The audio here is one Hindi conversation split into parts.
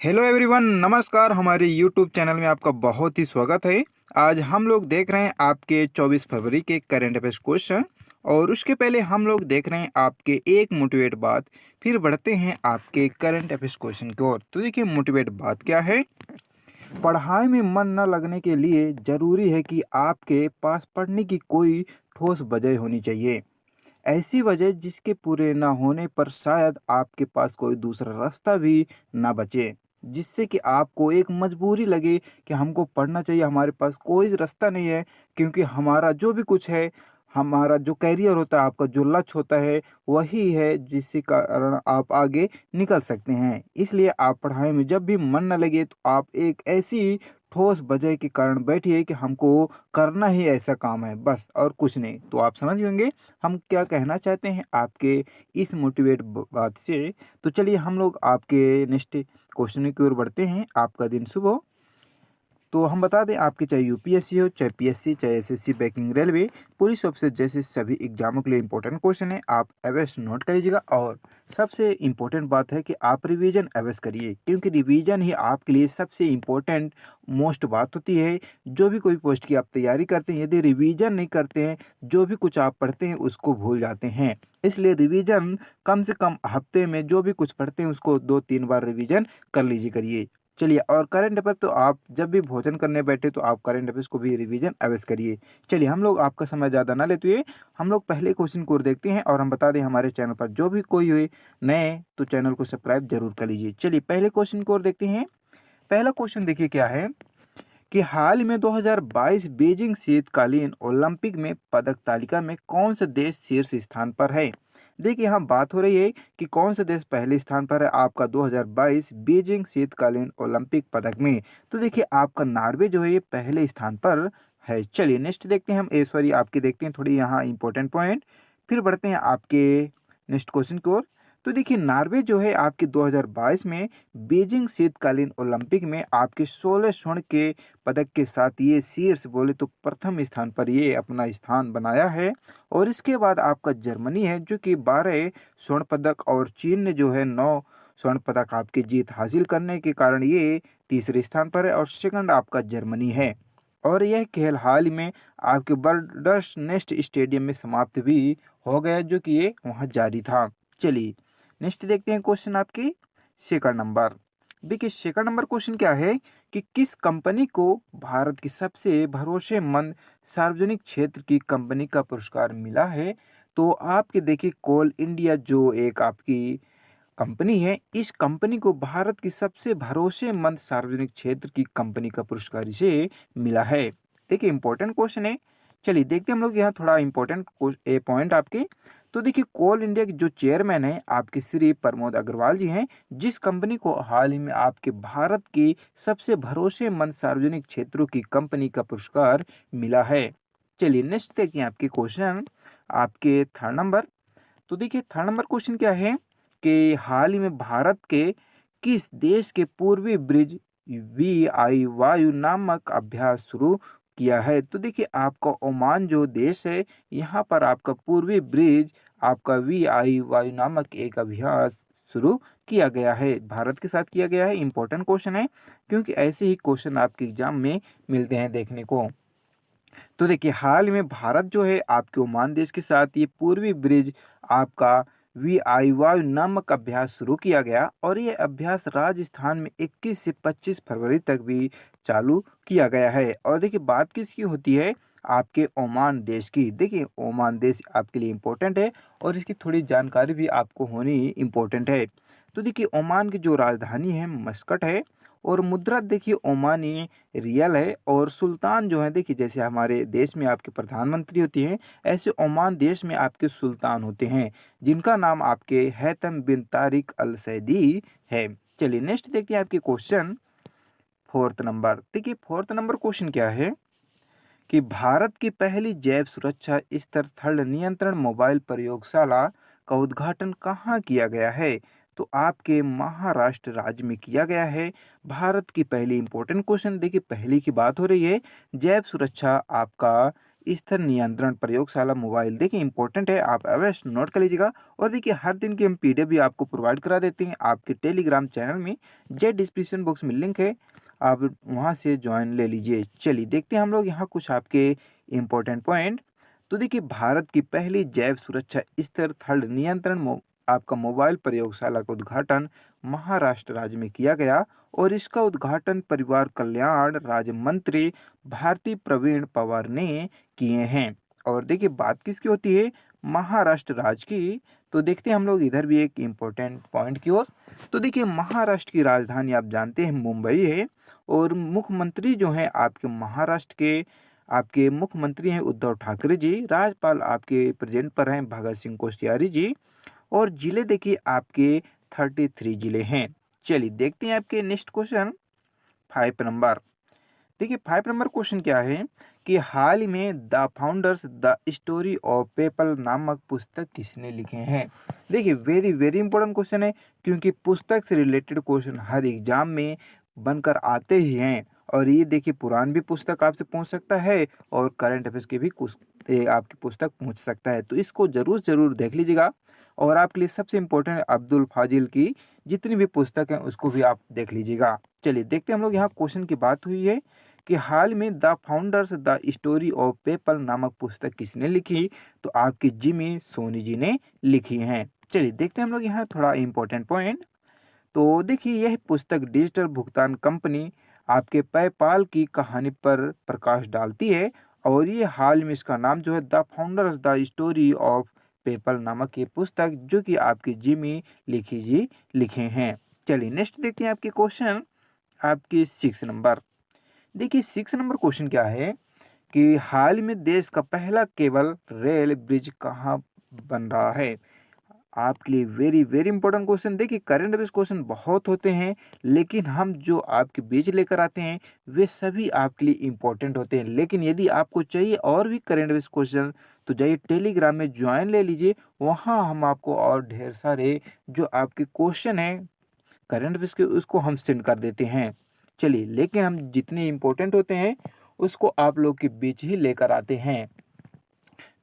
हेलो एवरीवन, नमस्कार। हमारे यूट्यूब चैनल में आपका बहुत ही स्वागत है। आज हम लोग देख रहे हैं आपके 24 फरवरी के करंट अफेयर्स क्वेश्चन, और उसके पहले हम लोग देख रहे हैं आपके एक मोटिवेट बात। फिर बढ़ते हैं आपके करंट अफेयर्स क्वेश्चन की ओर। तो देखिए, मोटिवेट बात क्या है। पढ़ाई में मन न लगने के लिए ज़रूरी है कि आपके पास पढ़ने की कोई ठोस वजह होनी चाहिए। ऐसी वजह जिसके पूरे ना होने पर शायद आपके पास कोई दूसरा रास्ता भी ना बचे, जिससे कि आपको एक मजबूरी लगे कि हमको पढ़ना चाहिए, हमारे पास कोई रास्ता नहीं है। क्योंकि हमारा जो भी कुछ है, हमारा जो कैरियर होता है, आपका जो लक्ष्य होता है, वही है जिसके कारण आप आगे निकल सकते हैं। इसलिए आप पढ़ाई में जब भी मन न लगे तो आप एक ऐसी ठोस वजह के कारण बैठिए कि हमको करना ही ऐसा काम है, बस और कुछ नहीं। तो आप समझ होंगे हम क्या कहना चाहते हैं आपके इस मोटिवेट बात से। तो चलिए हम लोग आपके नेक्स्ट क्वेश्चन की ओर बढ़ते हैं। आपका दिन शुभ हो। तो हम बता दें, आपके चाहे यूपीएससी हो, चाहे पीएससी, चाहे SSC, banking, railway, police officer जैसे सभी एग्जामों के लिए इंपॉर्टेंट क्वेश्चन है। आप अवश्य नोट कर लीजिएगा, और सबसे इम्पोर्टेंट बात है कि आप रिवीजन अवश्य करिए, क्योंकि रिवीजन ही आपके लिए सबसे इम्पोर्टेंट मोस्ट बात होती है। जो भी कोई पोस्ट की आप तैयारी करते हैं, यदि रिवीजन नहीं करते हैं, जो भी कुछ आप पढ़ते हैं उसको भूल जाते हैं। इसलिए रिवीजन कम से कम हफ्ते में जो भी कुछ पढ़ते हैं उसको 2-3 बार रिवीजन कर लीजिए करिए। चलिए, और करंट अफेयर तो आप जब भी भोजन करने बैठे तो आप करंट अफेयर्स को भी रिवीजन अवश्य करिए। चलिए, हम लोग आपका समय ज़्यादा ना लेते हुए हम लोग पहले क्वेश्चन को देखते हैं। और हम बता दें, हमारे चैनल पर जो भी कोई हुए नए तो चैनल को सब्सक्राइब जरूर कर लीजिए। चलिए, पहले क्वेश्चन को देखते हैं। पहला क्वेश्चन देखिए क्या है कि हाल में 2022 बीजिंग शीतकालीन ओलंपिक में पदक तालिका में कौन सा देश शीर्ष स्थान पर है। देखिए, यहाँ बात हो रही है कि कौन सा देश पहले स्थान पर है आपका 2022 बीजिंग शीतकालीन ओलंपिक पदक में। तो देखिए, आपका नॉर्वे जो है ये पहले स्थान पर है। चलिए, नेक्स्ट देखते हैं हम। सॉरी, आपके देखते हैं थोड़ी यहाँ इंपॉर्टेंट पॉइंट। फिर बढ़ते हैं आपके नेक्स्ट क्वेश्चन की ओर। तो देखिए, नॉर्वे जो है आपके 2022 में बीजिंग शीतकालीन ओलंपिक में आपके 16 स्वर्ण के पदक के साथ ये शीर्ष बोले तो प्रथम स्थान पर ये अपना स्थान बनाया है। और इसके बाद आपका जर्मनी है जो कि 12 स्वर्ण पदक, और चीन ने जो है 9 स्वर्ण पदक आपकी जीत हासिल करने के कारण ये तीसरे स्थान पर है, और सेकंड आपका जर्मनी है। और यह खेल हाल ही में आपके बर्डर्स नेस्ट स्टेडियम में समाप्त भी हो गया, जो कि ये वहाँ जारी था। चलिए, नेक्स्ट देखते हैं क्वेश्चन आपकी सेकंड नंबर। देखिए, सेकंड नंबर क्वेश्चन क्या है कि किस कंपनी को भारत की सबसे भरोसेमंद सार्वजनिक क्षेत्र की कंपनी का पुरस्कार मिला है। तो आपके देखिए, कोल इंडिया जो एक आपकी कंपनी है, इस कंपनी को भारत की सबसे भरोसेमंद सार्वजनिक क्षेत्र की कंपनी का पुरस्कार इसे मिला है। देखिए, इंपॉर्टेंट क्वेश्चन है। चलिए देखते हैं हम लोग यहाँ थोड़ा इंपॉर्टेंट पॉइंट आपके। तो देखिए, कोल इंडिया के जो चेयरमैन है आपके श्री प्रमोद अग्रवाल जी हैं, जिस कंपनी को हाल ही में आपके भारत की सबसे भरोसेमंद सार्वजनिक क्षेत्रों की कंपनी का पुरस्कार मिला है। चलिए, नेक्स्ट देखिए आपके क्वेश्चन, आपके थर्ड नंबर। तो देखिए, थर्ड नंबर क्वेश्चन क्या है कि हाल ही में भारत के किस देश के पूर्वी ब्रिज वी वायु नामक अभ्यास शुरू किया है। तो देखिए, आपका ओमान जो देश है, यहाँ पर आपका पूर्वी ब्रिज आपका वायु नामक एक अभ्यास शुरू किया गया है, भारत के साथ किया गया है। इंपॉर्टेंट क्वेश्चन है, क्योंकि ऐसे ही क्वेश्चन आपके एग्जाम में मिलते हैं देखने को। तो देखिए, हाल में भारत जो है आपके ओमान देश के साथ ये पूर्वी ब्रिज आपका वायु नामक अभ्यास शुरू किया गया, और ये अभ्यास राजस्थान में 21 से 25 फरवरी तक भी चालू किया गया है। और देखिए, बात किसकी होती है, आपके ओमान देश की। देखिए, ओमान देश आपके लिए इम्पोर्टेंट है, और इसकी थोड़ी जानकारी भी आपको होनी इम्पोर्टेंट है। तो देखिए, ओमान की जो राजधानी है मस्कट है, और मुद्रा देखिए ओमानी रियल है। और सुल्तान जो है, देखिए जैसे हमारे देश में आपके प्रधानमंत्री होते हैं, ऐसे ओमान देश में आपके सुल्तान होते हैं, जिनका नाम आपके हैतम बिन तारिक अल सैदी है। चलिए, नेक्स्ट देखिए आपके क्वेश्चन फोर्थ नंबर। देखिए, फोर्थ नंबर क्वेश्चन क्या है कि भारत की पहली जैव सुरक्षा स्तर थल नियंत्रण मोबाइल प्रयोगशाला का उद्घाटन कहाँ किया गया है। तो आपके महाराष्ट्र राज्य में किया गया है। भारत की पहली इंपॉर्टेंट क्वेश्चन, देखिए पहली की बात हो रही है, जैव सुरक्षा आपका स्तर नियंत्रण प्रयोगशाला मोबाइल। देखिए इंपॉर्टेंट है, आप अवश्य नोट कर लीजिएगा। और देखिए हर दिन की हम पीडीएफ भी आपको प्रोवाइड करा देते हैं आपके टेलीग्राम चैनल में, जे डिस्क्रिप्शन बॉक्स में लिंक है, आप वहाँ से ज्वाइन ले लीजिए। चलिए देखते हैं हम लोग यहाँ कुछ आपके इम्पोर्टेंट पॉइंट। तो देखिए भारत की पहली जैव सुरक्षा स्तर थर्ड नियंत्रण आपका मोबाइल प्रयोगशाला का उद्घाटन महाराष्ट्र राज्य में किया गया, और इसका उद्घाटन परिवार कल्याण राज्य मंत्री भारती प्रवीण पवार ने किए हैं। और देखिए बात किसकी होती है, महाराष्ट्र राज्य की। तो देखते हैं हम लोग इधर भी एक इम्पोर्टेंट पॉइंट की ओर। तो देखिए महाराष्ट्र की राजधानी आप जानते हैं मुंबई है, और मुख्यमंत्री जो हैं आपके महाराष्ट्र के आपके मुख्यमंत्री हैं उद्धव ठाकरे जी, राज्यपाल आपके प्रेजेंट पर हैं भगत सिंह कोश्यारी जी, और जिले देखिए आपके 33 जिले हैं। चलिए देखते हैं आपके नेक्स्ट क्वेश्चन 5 नंबर। देखिए 5 नंबर क्वेश्चन क्या है कि हाल ही में the founders the story of PayPal नामक पुस्तक किसने लिखे हैं। देखिए वेरी वेरी इंपॉर्टेंट क्वेश्चन है, क्योंकि पुस्तक से रिलेटेड क्वेश्चन हर एग्जाम में बनकर आते ही हैं। और ये देखिए पुरान भी पुस्तक आपसे पूछ सकता है, और करंट अफेयर्स के भी कुछ आपकी पुस्तक पूछ सकता है, तो इसको जरूर जरूर देख लीजिएगा। और आपके लिए सबसे इम्पोर्टेंट अब्दुल फाजिल की जितनी भी पुस्तक हैं उसको भी आप देख लीजिएगा। चलिए देखते हैं हम लोग, यहाँ क्वेश्चन की बात हुई है कि हाल में the founders the story of PayPal नामक पुस्तक किसने लिखी, तो आपकी जिमी सोनी जी ने लिखी हैं। चलिए देखते हैं हम लोग यहाँ थोड़ा इम्पोर्टेंट पॉइंट। तो देखिए यह पुस्तक डिजिटल भुगतान कंपनी आपके पेपाल की कहानी पर प्रकाश डालती है, और ये हाल में इसका नाम जो है the founders the story of PayPal नामक ये पुस्तक जो कि आपकी जिमी लिखी जी लिखे हैं। चलिए नेक्स्ट देखते हैं आपके क्वेश्चन आपकी 6 नंबर। देखिए 6 नंबर क्वेश्चन क्या है कि हाल में देश का पहला केबल रेल ब्रिज कहाँ बन रहा है। आपके लिए वेरी वेरी इंपॉर्टेंट क्वेश्चन। देखिए करंट अफेयर्स क्वेश्चन बहुत होते हैं, लेकिन हम जो आपके बीच लेकर आते हैं वे सभी आपके लिए इंपॉर्टेंट होते हैं। लेकिन यदि आपको चाहिए और भी करंट अफेयर्स क्वेश्चन, तो जाइए टेलीग्राम में ज्वाइन ले लीजिए, वहाँ हम आपको और ढेर सारे जो आपके क्वेश्चन हैं करंट अफेयर्स के उसको हम सेंड कर देते हैं। चलिए लेकिन हम जितने इम्पोर्टेंट होते हैं उसको आप लोग के बीच ही लेकर आते हैं।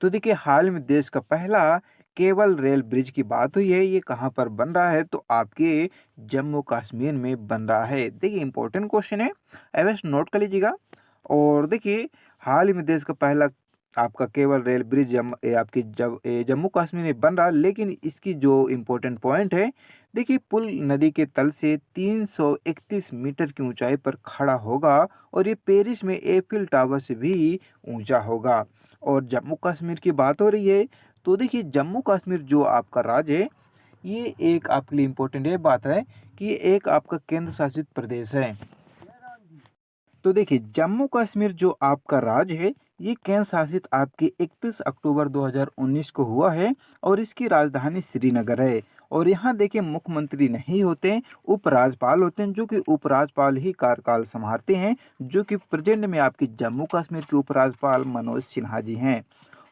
तो देखिए हाल में देश का पहला केबल रेल ब्रिज की बात हुई है, ये कहाँ पर बन रहा है, तो आपके जम्मू कश्मीर में बन रहा है। देखिए इंपॉर्टेंट क्वेश्चन है, अवश्य नोट कर लीजिएगा। और देखिए हाल ही में देश का पहला आपका केबल रेल ब्रिज आपकी जम्मू कश्मीर में बन रहा है, लेकिन इसकी जो इम्पोर्टेंट पॉइंट है, देखिए पुल नदी के तल से 331 मीटर की ऊंचाई पर खड़ा होगा, और ये पेरिस में एफिल टावर से भी ऊंचा होगा। और जम्मू कश्मीर की बात हो रही है, तो देखिए जम्मू कश्मीर जो आपका राज्य है, ये एक आपके लिए इम्पोर्टेंट ये बात है कि ये एक आपका केंद्र शासित प्रदेश है। तो देखिए जम्मू कश्मीर जो आपका राज्य है, ये केंद्र शासित आपके 31 अक्टूबर 2019 को हुआ है, और इसकी राजधानी श्रीनगर है। और यहाँ देखिए मुख्यमंत्री नहीं होते हैं, उपराज्यपाल होते हैं, जो कि उपराज्यपाल ही कार्यकाल संभालते हैं, जो कि प्रेजेंट में आपके जम्मू कश्मीर के उपराज्यपाल मनोज सिन्हा जी हैं।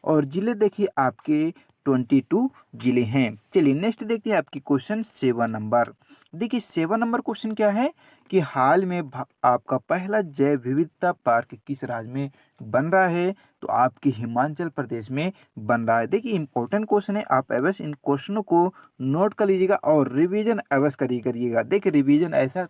और जिले देखिए आपके 22 जिले हैं। चलिए नेक्स्ट देखिए आपकी क्वेश्चन 7 नंबर। देखिए 7 नंबर क्वेश्चन क्या है कि हाल में आपका पहला जैव विविधता पार्क किस राज्य में बन रहा है, तो आपके हिमाचल प्रदेश में बन रहा है। देखिए इंपॉर्टेंट क्वेश्चन है, आप अवश्य इन क्वेश्चनों को नोट कर लीजिएगा और रिवीजन अवश्य करिएगा। देखिए रिवीजन ऐसा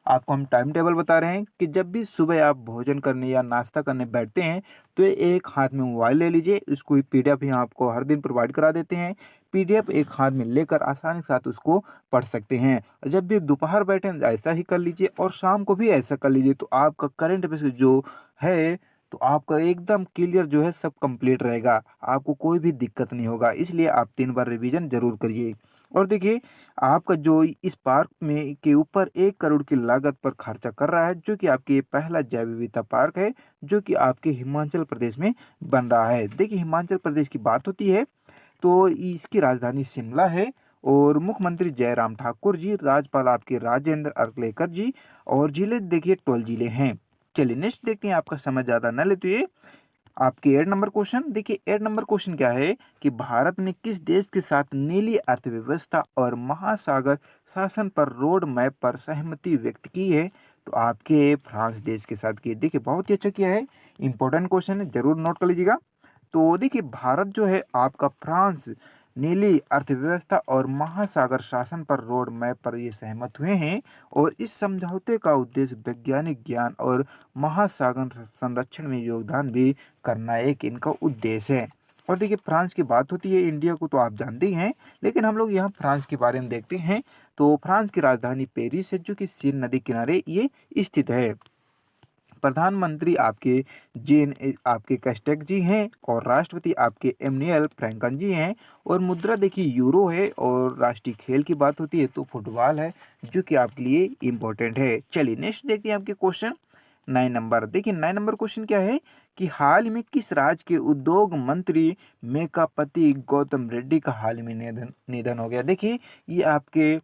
आपको हम टाइम टेबल बता रहे हैं कि जब भी सुबह आप भोजन करने या नाश्ता करने बैठते हैं, तो एक हाथ में मोबाइल ले लीजिए, उसको पीडीएफ ही आपको हर दिन प्रोवाइड करा देते हैं। पीडीएफ एक हाथ में लेकर आसानी के साथ उसको पढ़ सकते हैं। जब भी दोपहर बैठें ऐसा ही कर लीजिए, और शाम को भी ऐसा कर लीजिए, तो आपका करंट अफेयर्स जो है तो आपका एकदम क्लियर जो है सब कंप्लीट रहेगा, आपको कोई भी दिक्कत नहीं होगा। इसलिए आप 3 बार रिवीजन जरूर करिए। और देखिए आपका जो इस पार्क में के ऊपर 1 करोड़ की लागत पर खर्चा कर रहा है, जो कि आपके पहला जैव विविधता पार्क है, जो कि आपके हिमाचल प्रदेश में बन रहा है। देखिए हिमाचल प्रदेश की बात होती है तो इसकी राजधानी शिमला है, और मुख्यमंत्री जयराम ठाकुर जी, राज्यपाल आपके राजेंद्र अर्कलेकर जी, और जिले देखिए 12 जिले हैं। चलिए नेक्स्ट देखते हैं, आपका समय ज़्यादा न लेते हुए आपके 8 नंबर क्वेश्चन। देखिए 8 नंबर क्वेश्चन क्या है कि भारत ने किस देश के साथ नीली अर्थव्यवस्था और महासागर शासन पर रोड मैप पर सहमति व्यक्त की है, तो आपके फ्रांस देश के साथ किए। देखिए बहुत ही अच्छा किया है, इंपॉर्टेंट क्वेश्चन है, ज़रूर नोट कर लीजिएगा। तो देखिए भारत जो है आपका फ्रांस नीली अर्थव्यवस्था और महासागर शासन पर रोड मैप पर ये सहमत हुए हैं और इस समझौते का उद्देश्य वैज्ञानिक ज्ञान और महासागर संरक्षण में योगदान भी करना एक इनका उद्देश्य है। और देखिए फ्रांस की बात होती है, इंडिया को तो आप जानते ही हैं, लेकिन हम लोग यहाँ फ्रांस के बारे में देखते हैं। तो फ्रांस की राजधानी पेरिस है जो कि सीन नदी किनारे ये स्थित है। प्रधानमंत्री आपके आपके कैस्टेक जी हैं और राष्ट्रपति आपके एमनियल फ्रैंकन जी हैं और मुद्रा देखिए यूरो है और राष्ट्रीय खेल की बात होती है तो फुटबॉल है जो कि आपके लिए इम्पोर्टेंट है। चलिए नेक्स्ट देखते हैं आपके क्वेश्चन 9 नंबर। देखिए 9 नंबर क्वेश्चन क्या है कि हाल ही में किस राज्य के उद्योग मंत्री मेकापति गौतम रेड्डी का हाल ही में निधन हो गया। देखिए ये आपके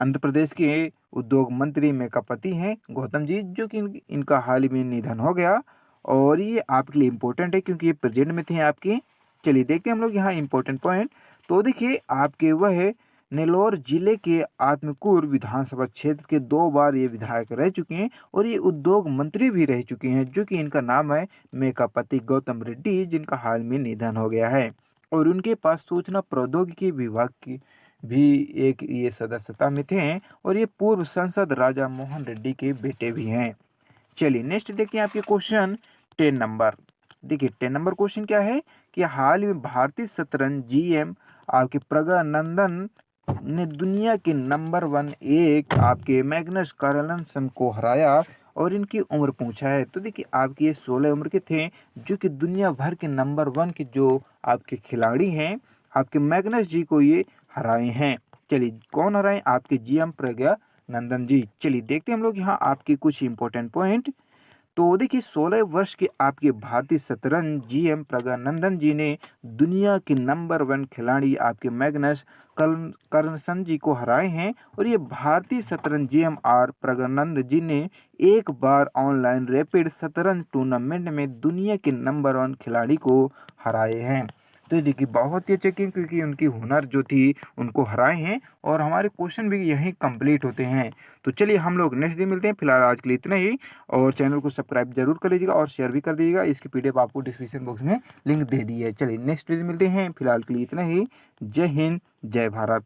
आंध्र प्रदेश के उद्योग मंत्री मेकापति हैं गौतम जी, जो कि इनका हाल ही में निधन हो गया और ये आपके लिए इम्पोर्टेंट है क्योंकि ये प्रेजेंट में थे आपके। चलिए देखते हैं हम लोग यहाँ इम्पोर्टेंट पॉइंट। तो देखिए आपके वह नेल्लोर जिले के आत्मकूर विधानसभा क्षेत्र के 2 बार ये विधायक रह चुके हैं और ये उद्योग मंत्री भी रह चुके हैं, जो कि इनका नाम है मेकापति गौतम रेड्डी, जिनका हाल में निधन हो गया है। और उनके पास सूचना प्रौद्योगिकी विभाग की भी एक ये सदस्यता में थे और ये पूर्व सांसद राजा मोहन रेड्डी के बेटे भी हैं। चलिए नेक्स्ट देखते हैं आपके क्वेश्चन 10 नंबर। देखिए 10 नंबर क्वेश्चन क्या है कि हाल ही में भारतीय शतरंज जीएम आपके प्रज्ञानंदन ने दुनिया के नंबर 1 एक आपके मैग्नस कार्लसन को हराया और इनकी उम्र पूछा है। तो देखिए आपकी ये 16 उम्र के थे, जो कि दुनिया भर के नंबर 1 के जो आपके खिलाड़ी हैं आपके मैग्नस जी को ये हराए हैं। चलिए कौन हराए? आपके जीएम प्रज्ञानंदन जी। चलिए देखते हैं हम लोग यहाँ आपके कुछ इंपॉर्टेंट पॉइंट। तो देखिए 16 वर्ष के आपके भारतीय शतरंज जीएम प्रज्ञानंदन जी ने दुनिया के नंबर 1 खिलाड़ी आपके मैग्नस कार्लसन जी को हराए हैं और ये भारतीय शतरंज जीएम आर प्रज्ञानंद जी ने एक बार ऑनलाइन रैपिड शतरंज टूर्नामेंट में दुनिया के नंबर 1 खिलाड़ी को हराए हैं। तो ये देखिए बहुत ही अच्छे किए क्योंकि उनकी हुनर जो थी उनको हराए हैं और हमारे क्वेश्चन भी यहीं कंप्लीट होते हैं। तो चलिए हम लोग नेक्स्ट दिन मिलते हैं, फिलहाल आज के लिए इतना ही। और चैनल को सब्सक्राइब जरूर कर लीजिएगा और शेयर भी कर दीजिएगा। इसकी पीडीएफ आपको डिस्क्रिप्शन बॉक्स में लिंक दे दी है। चलिए नेक्स्ट दिन मिलते हैं, फिलहाल के लिए इतना ही। जय हिंद, जय भारत।